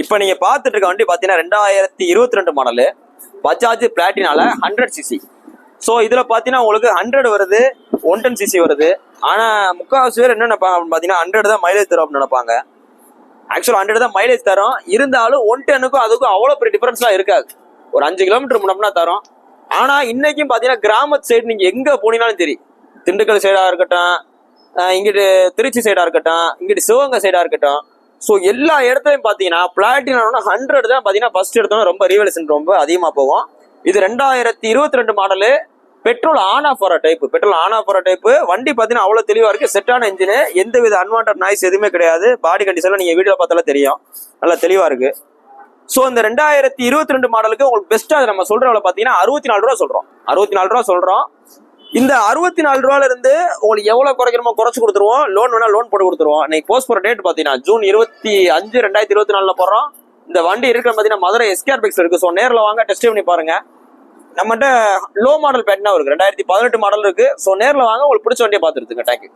இப்போ நீங்க பார்த்துட்டு இருக்க வண்டி பார்த்தீங்கன்னா 2022 மாடலு பஜாஜ் பிளாட்டினால 100cc. ஸோ இதுல பார்த்தீங்கன்னா உங்களுக்கு 100 வருது, 110cc வருது. ஆனா முக்கால்வாசி பேர் என்ன நினைப்பாங்க அப்படின்னு பார்த்தீங்கன்னா 100 தான் மைலேஜ் தரும் அப்படின்னு நினைப்பாங்க. ஆக்சுவலா 100 தான் மைலேஜ் தரும், இருந்தாலும் 110க்கும் அதுக்கும் அவ்வளோ பெரிய டிஃபரன்ஸ்லாம் இருக்காது. ஒரு 5 கிலோமீட்டர் முன்னம்னா தரும். ஆனா இன்னைக்கும் பார்த்தீங்கன்னா கிராமத்து சைடு நீங்க எங்க போனீங்கன்னாலும் சரி, திண்டுக்கல் சைடா இருக்கட்டும், இங்கிட்டு திருச்சி சைடா இருக்கட்டும், இங்கிட்டு சிவகங்கை சைடா இருக்கட்டும், ஸோ எல்லா இடத்துலையும் பார்த்தீங்கன்னா பிளாட்டினா 100 தான் பார்த்தீங்கன்னா ஃபர்ஸ்ட் எடுத்தோம். ரொம்ப ரீவேல்யூஷன் ரொம்ப அதிகமாக போகும். இது 2022 மாடலு, பெட்ரோல் ஆன் ஆஃப் வர டைப். பெட்ரோல் ஆன் ஆஃப் வர டைப் வண்டி பார்த்தீங்கன்னா அவ்வளோ தெளிவாக இருக்கு. செட்டான இன்ஜின், எந்த வித அன்வான்ட் நாய்ஸ் எதுவுமே கிடையாது. பாடி கண்டிஷன்ல நீங்க வீடியோ பார்த்தாலும் தெரியும், நல்லா தெளிவா இருக்கு. ஸோ இந்த 2022 மாடலுக்கு உங்களுக்கு பெஸ்ட்டா நம்ம சொல்ற விலை பார்த்தீங்கன்னா 64 ரூபா சொல்றோம். 64 ரூபா சொல்றோம். இந்த 64 ரூபாயில இருந்து உங்களுக்கு எவ்வளவு குறைக்கணுமோ குறைச்சு கொடுத்துருவோம். லோன் வேணா லோன் போட்டு கொடுத்துருவோம். இன்னைக்கு போஸ்ட் போற டேட் பாத்தீங்கன்னா ஜூன் 25, 2024 போடுறோம். இந்த வண்டி இருக்கிற பாத்தீங்கன்னா மதுரை எஸ்கேஆர் பைக்ஸ் இருக்கு. ஸோ நேரில் வாங்க, டெஸ்ட் பண்ணி பாருங்க. நம்மகிட்ட லோ மாடல் பேட்னா இருக்கு, 2018 மாடல் இருக்கு. ஸோ நேரில் வாங்க, உங்களுக்கு பிடிச்ச வண்டியை பார்த்துருங்க. தேங்க்யூ.